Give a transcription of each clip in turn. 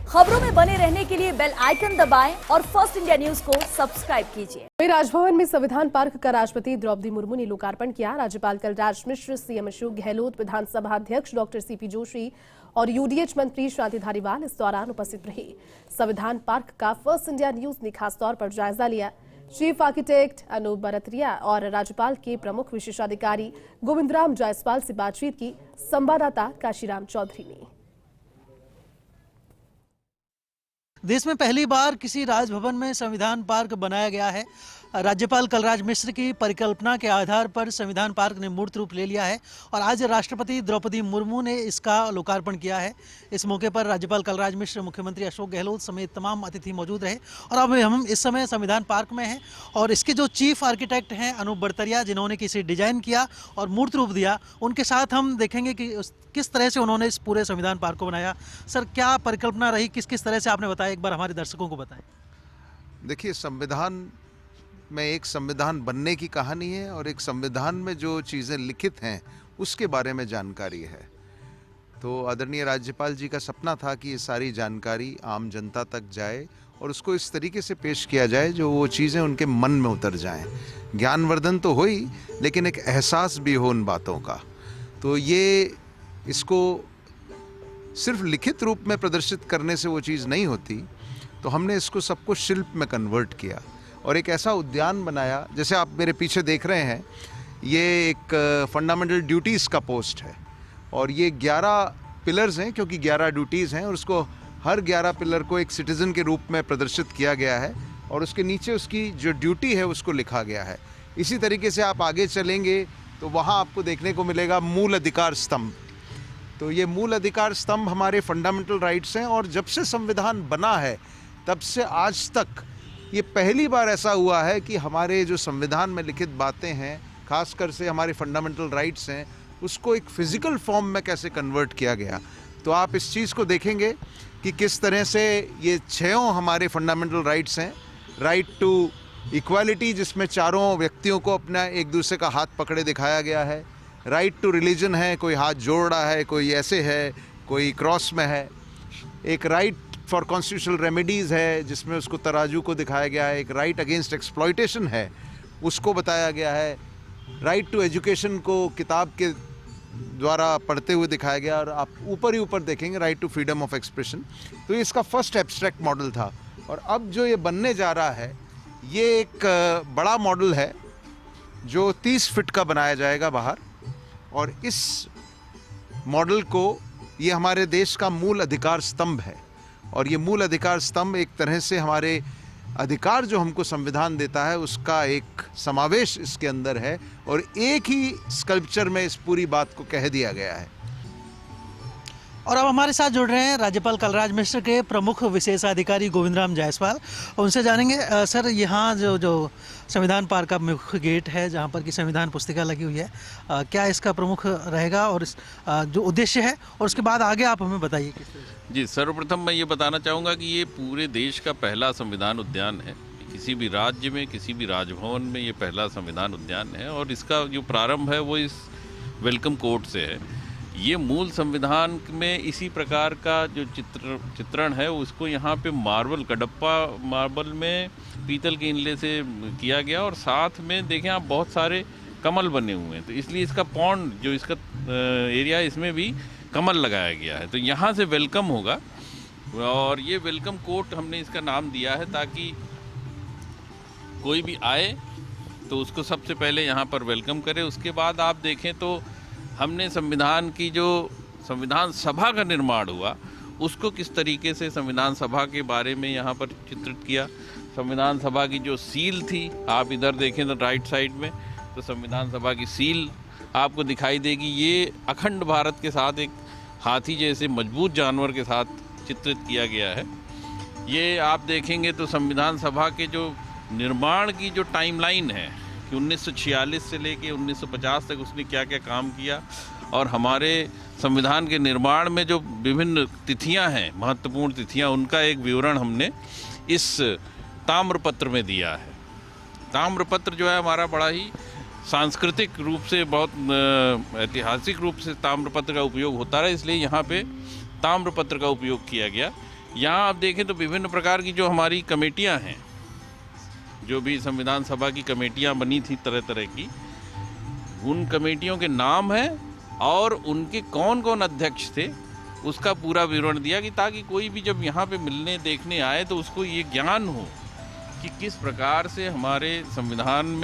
खबरों में बने रहने के लिए बेल आइकन दबाएं और फर्स्ट इंडिया न्यूज को सब्सक्राइब कीजिए। राजभवन में संविधान पार्क का राष्ट्रपति द्रौपदी मुर्मू ने लोकार्पण किया। राज्यपाल कलराज मिश्र, सीएम अशोक गहलोत, विधानसभा अध्यक्ष डॉक्टर सीपी जोशी और यूडीएच मंत्री शांति धारीवाल इस दौरान उपस्थित रहे। संविधान पार्क का फर्स्ट इंडिया न्यूज ने खास तौर पर जायजा लिया। चीफ आर्किटेक्ट अनूप बरतरिया और राज्यपाल के प्रमुख विशेषाधिकारी गोविंदराम जायसवाल से बातचीत की। संवाददाता काशीराम चौधरी ने। देश में पहली बार किसी राजभवन में संविधान पार्क बनाया गया है। राज्यपाल कलराज मिश्र की परिकल्पना के आधार पर संविधान पार्क ने मूर्त रूप ले लिया है और आज राष्ट्रपति द्रौपदी मुर्मू ने इसका लोकार्पण किया है। इस मौके पर राज्यपाल कलराज मिश्र, मुख्यमंत्री अशोक गहलोत समेत तमाम अतिथि मौजूद रहे। और अब हम इस समय संविधान पार्क में हैं और इसके जो चीफ आर्किटेक्ट हैं अनूप बरतरिया, जिन्होंने किसी डिजाइन किया और मूर्त रूप दिया, उनके साथ हम देखेंगे कि किस तरह से उन्होंने इस पूरे संविधान पार्क को बनाया। सर, क्या परिकल्पना रही, किस किस तरह से आपने बताया, एक बार हमारे दर्शकों को बताएं। देखिए, संविधान में एक संविधान बनने की कहानी है और एक संविधान में जो चीज़ें लिखित हैं उसके बारे में जानकारी है। तो आदरणीय राज्यपाल जी का सपना था कि ये सारी जानकारी आम जनता तक जाए और उसको इस तरीके से पेश किया जाए जो वो चीज़ें उनके मन में उतर जाएं। ज्ञानवर्धन तो हो ही, लेकिन एक एहसास भी हो उन बातों का। तो ये इसको सिर्फ लिखित रूप में प्रदर्शित करने से वो चीज़ नहीं होती, तो हमने इसको सबको शिल्प में कन्वर्ट किया और एक ऐसा उद्यान बनाया। जैसे आप मेरे पीछे देख रहे हैं, ये एक फंडामेंटल ड्यूटीज़ का पोस्ट है और ये 11 पिलर्स हैं, क्योंकि 11 ड्यूटीज़ हैं और उसको हर 11 पिलर को एक सिटीज़न के रूप में प्रदर्शित किया गया है और उसके नीचे उसकी जो ड्यूटी है उसको लिखा गया है। इसी तरीके से आप आगे चलेंगे तो वहाँ आपको देखने को मिलेगा मूल अधिकार स्तंभ। तो ये मूल अधिकार स्तंभ हमारे फंडामेंटल राइट्स हैं और जब से संविधान बना है तब से आज तक ये पहली बार ऐसा हुआ है कि हमारे जो संविधान में लिखित बातें हैं, खासकर से हमारे फंडामेंटल राइट्स हैं, उसको एक फिजिकल फॉर्म में कैसे कन्वर्ट किया गया। तो आप इस चीज़ को देखेंगे कि किस तरह से ये 6 हमारे फंडामेंटल राइट्स हैं। राइट टू इक्वालिटी, जिसमें चारों व्यक्तियों को अपना एक दूसरे का हाथ पकड़े दिखाया गया है। राइट टू रिलीजन है, कोई हाथ जोड़ रहा है, कोई ऐसे है, कोई क्रॉस में है। एक राइट फॉर कॉन्स्टिट्यूशनल रेमेडीज़ है, जिसमें उसको तराजू को दिखाया गया है। एक राइट अगेंस्ट एक्सप्लॉयटेशन है, उसको बताया गया है। राइट टू एजुकेशन को किताब के द्वारा पढ़ते हुए दिखाया गया। और आप ऊपर ही ऊपर देखेंगे right to freedom of expression. तो ये इसका फर्स्ट एब्स्ट्रैक्ट मॉडल था और अब जो ये बनने जा रहा है ये एक बड़ा मॉडल है जो 30 फीट का बनाया जाएगा बाहर। और इस मॉडल को, ये हमारे देश का मूल अधिकार स्तंभ है और ये मूल अधिकार स्तंभ एक तरह से हमारे अधिकार जो हमको संविधान देता है उसका एक समावेश इसके अंदर है और एक ही स्कल्पचर में इस पूरी बात को कह दिया गया है। और अब हमारे साथ जुड़ रहे हैं राज्यपाल कलराज मिश्र के प्रमुख विशेषाधिकारी गोविंदराम जायसवाल। उनसे जानेंगे, सर, यहाँ जो संविधान पार्क का मुख्य गेट है जहाँ पर कि संविधान पुस्तिका लगी हुई है, क्या इसका प्रमुख रहेगा और जो उद्देश्य है, और उसके बाद आगे आप हमें बताइए किस तरह से। जी, सर्वप्रथम मैं ये बताना चाहूँगा कि ये पूरे देश का पहला संविधान उद्यान है। किसी भी राज्य में, किसी भी राजभवन में ये पहला संविधान उद्यान है और इसका जो प्रारंभ है वो इस वेलकम कोर्ट से है। ये मूल संविधान में इसी प्रकार का जो चित्रण है उसको यहाँ पे मार्बल, कडप्पा मार्बल में पीतल के इनले से किया गया और साथ में देखें आप बहुत सारे कमल बने हुए हैं। तो इसलिए इसका पॉन्ड जो इसका एरिया, इसमें भी कमल लगाया गया है। तो यहाँ से वेलकम होगा और ये वेलकम कोर्ट हमने इसका नाम दिया है ताकि कोई भी आए तो उसको सबसे पहले यहाँ पर वेलकम करे। उसके बाद आप देखें तो हमने संविधान की जो संविधान सभा का निर्माण हुआ उसको किस तरीके से संविधान सभा के बारे में यहाँ पर चित्रित किया। संविधान सभा की जो सील थी, आप इधर देखें तो राइट साइड में, तो संविधान सभा की सील आपको दिखाई देगी। ये अखंड भारत के साथ एक हाथी जैसे मजबूत जानवर के साथ चित्रित किया गया है। ये आप देखेंगे तो संविधान सभा के जो निर्माण की जो टाइमलाइन है कि 1946 से लेके 1950 तक उसने क्या क्या काम किया और हमारे संविधान के निर्माण में जो विभिन्न तिथियां हैं, महत्वपूर्ण तिथियां, उनका एक विवरण हमने इस ताम्रपत्र में दिया है। ताम्रपत्र जो है हमारा बड़ा ही सांस्कृतिक रूप से, बहुत ऐतिहासिक रूप से ताम्रपत्र का उपयोग होता रहा, इसलिए यहाँ पे ताम्रपत्र का उपयोग किया गया। यहाँ आप देखें तो विभिन्न प्रकार की जो हमारी कमेटियाँ हैं, जो भी संविधान सभा की कमेटियाँ बनी थी तरह तरह की, उन कमेटियों के नाम हैं और उनके कौन कौन अध्यक्ष थे उसका पूरा विवरण दिया, कि ताकि कोई भी जब यहाँ पे मिलने देखने आए तो उसको ये ज्ञान हो कि किस प्रकार से हमारे संविधान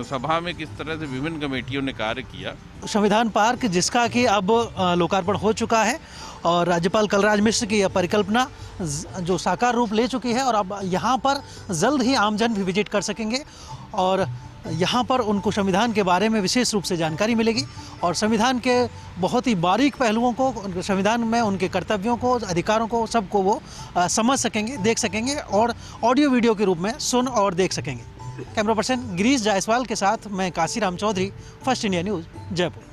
सभा में किस तरह से विभिन्न कमेटियों ने कार्य किया। संविधान पार्क जिसका कि अब लोकार्पण हो चुका है और राज्यपाल कलराज मिश्र की यह परिकल्पना जो साकार रूप ले चुकी है, और अब यहाँ पर जल्द ही आमजन भी विजिट कर सकेंगे और यहाँ पर उनको संविधान के बारे में विशेष रूप से जानकारी मिलेगी और संविधान के बहुत ही बारीक पहलुओं को, संविधान में उनके कर्तव्यों को, अधिकारों को, सबको वो समझ सकेंगे, देख सकेंगे और ऑडियो वीडियो के रूप में सुन और देख सकेंगे। कैमरा पर्सन गिरीश जायसवाल के साथ मैं Kashiram Chaudhary, First India News, Jaipur.